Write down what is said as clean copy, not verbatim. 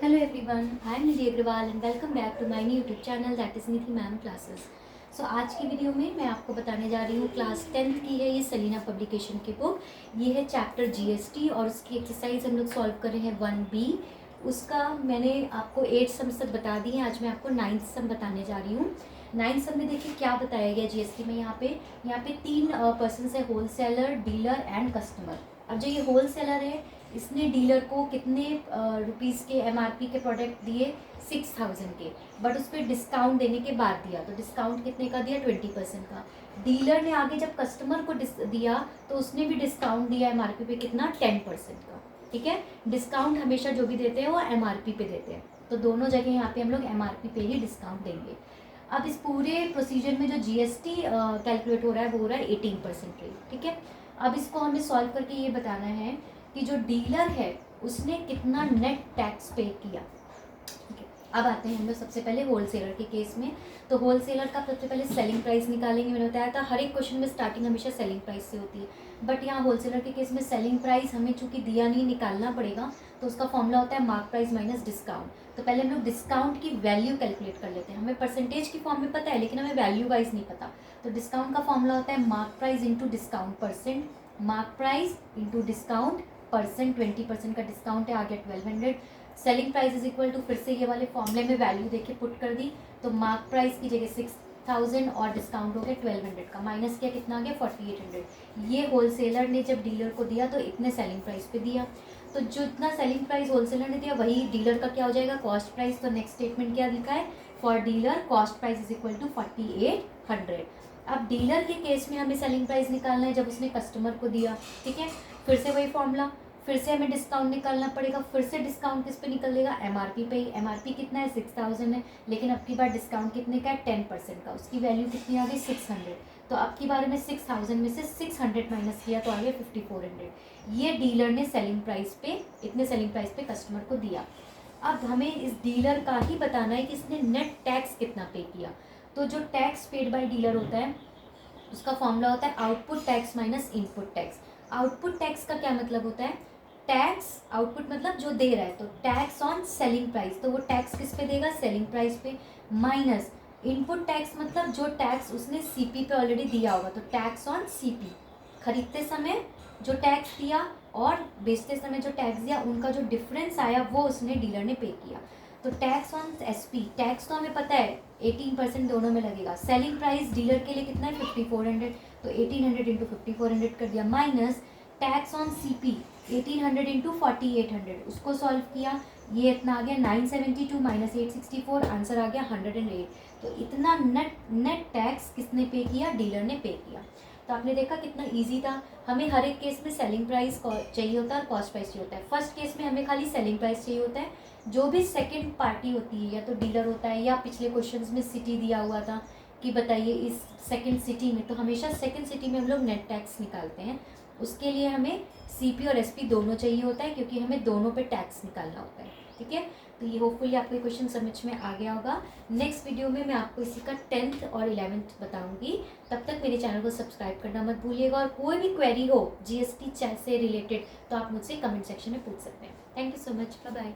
Hello everyone, I am Nidhi Agrawal and welcome back to my new YouTube channel that is Nidhi Ma'am Classes. So आज की video में मैं आपको बताने जा रही हूँ क्लास 10th की है ये सलीना पब्लिकेशन की बुक। ये है चैप्टर जीएसटी और उसकी एक्सरसाइज हम लोग सॉल्व कर रहे हैं 1B। उसका मैंने आपको 8 सम्स तक बता दी है, आज मैं आपको 9th सम बताने जा रही हूँ। 9th सम में देखिए क्या बताया गया जीएसटी में। यहाँ पे 3 पर्सन है, होलसेलर, डीलर एंड कस्टमर। अब जो ये होलसेलर है इसने डीलर को कितने रुपीज़ के एमआरपी के प्रोडक्ट दिए 6000 के, बट उस पर डिस्काउंट देने के बाद दिया। तो डिस्काउंट कितने का दिया 20% का। डीलर ने आगे जब कस्टमर को दिया तो उसने भी डिस्काउंट दिया एमआरपी पे कितना 10% का। ठीक है, डिस्काउंट हमेशा जो भी देते हैं वो एमआरपी पे देते हैं, तो दोनों जगह यहाँ पे हम लोग एमआरपी पे ही डिस्काउंट देंगे। अब इस पूरे प्रोसीजर में जो जीएसटी कैलकुलेट हो रहा है वो हो रहा है 18% रेट। ठीक है, अब इसको हमें सॉल्व करके ये बताना है कि जो डीलर है उसने कितना नेट टैक्स पे किया। अब आते हैं हम लोग सबसे पहले होलसेलर के केस में। तो होलसेलर का सबसे पहले सेलिंग प्राइस निकालेंगे। मैंने बताया था हर एक क्वेश्चन में स्टार्टिंग हमेशा सेलिंग प्राइस से होती है, बट यहाँ होलसेलर के केस में सेलिंग प्राइस हमें चूंकि दिया नहीं, निकालना पड़ेगा, तो उसका फॉर्मूला होता है मार्क प्राइस माइनस डिस्काउंट। तो पहले हम लोग डिस्काउंट की वैल्यू कैलकुलेट कर लेते हैं। हमें परसेंटेज की फॉर्म में पता है लेकिन हमें वैल्यू वाइज नहीं पता। तो डिस्काउंट का फॉर्मूला होता है mark price into discount percent. Mark price into discount percent, 20% का डिस्काउंट है, आ गया 1200। Selling price is equal to, फिर से ये वाले फॉर्मूले में वैल्यू देके पुट कर दी, तो मार्क प्राइस की जगह 6000 और डिस्काउंट हो गया 1200 का, माइनस किया कितना आ गया 4800। ये होलसेलर ने जब डीलर को दिया तो इतने सेलिंग प्राइस पे दिया, तो जो इतना सेलिंग प्राइस होलसेलर ने दिया वही डीलर का क्या हो जाएगा कॉस्ट प्राइस। तो नेक्स्ट स्टेटमेंट क्या लिखा है, for dealer cost price is equal to 4800। अब डीलर के केस में हमें सेलिंग प्राइस निकालना है जब उसने कस्टमर को दिया। ठीक है, फिर से वही फॉर्मूला, फिर से हमें डिस्काउंट निकालना पड़ेगा। फिर से डिस्काउंट किस पे निकलेगा, एमआरपी पे ही। एमआरपी कितना है 6000 है, लेकिन अब की बार डिस्काउंट कितने का है 10% का, उसकी वैल्यू कितनी आ गई 600। तो अब की बार में 6000 में से 600 माइनस किया तो आ गया 5400। ये डीलर ने सेलिंग प्राइस पे, इतने सेलिंग प्राइस पे कस्टमर को दिया। अब हमें इस डीलर का ही बताना है कि इसने नेट टैक्स कितना पे किया। तो जो टैक्स पेड बाय डीलर होता है उसका फॉर्मूला होता है output tax minus input tax. Output tax का क्या मतलब होता है, टैक्स आउटपुट मतलब जो दे रहा है, तो टैक्स ऑन सेलिंग प्राइस, तो वो टैक्स किस पे देगा सेलिंग प्राइस पे, माइनस इनपुट टैक्स मतलब जो टैक्स उसने सीपी पे ऑलरेडी दिया होगा, तो टैक्स ऑन सीपी। खरीदते समय जो टैक्स दिया और बेचते समय जो टैक्स दिया उनका जो डिफरेंस आया वो उसने डीलर ने पे किया। तो टैक्स ऑन एसपी, टैक्स तो हमें पता है 18% दोनों में लगेगा। सेलिंग प्राइस डीलर के लिए कितना है 5400, तो 1800 इंटू 5400 कर दिया, minus tax on CP 1800 into 4800, उसको सॉल्व किया, ये इतना आ गया 972 माइनस 864, आंसर आ गया 108। तो इतना नेट टैक्स किसने पे किया, डीलर ने पे किया। तो आपने देखा कितना इजी था। हमें हर एक केस में सेलिंग प्राइस चाहिए होता है और कॉस्ट प्राइस चाहिए होता है। फर्स्ट केस में हमें खाली सेलिंग प्राइस चाहिए होता है। जो भी सेकंड पार्टी होती है या तो डीलर होता है या पिछले क्वेश्चंस में सिटी दिया हुआ था कि बताइए इस सेकंड सिटी में, तो हमेशा सेकंड सिटी में हम लोग नेट टैक्स निकालते हैं। उसके लिए हमें सीपी और एसपी दोनों चाहिए होता है क्योंकि हमें दोनों पे टैक्स निकालना होता है। ठीक है, तो ये होपफुली आपको ये क्वेश्चन समझ में आ गया होगा। नेक्स्ट वीडियो में मैं आपको इसी का 10th और 11th बताऊंगी। तब तक मेरे चैनल को सब्सक्राइब करना मत भूलिएगा, और कोई भी क्वेरी हो जीएसटी से रिलेटेड तो आप मुझसे कमेंट सेक्शन में पूछ सकते हैं। Thank you so much, bye bye.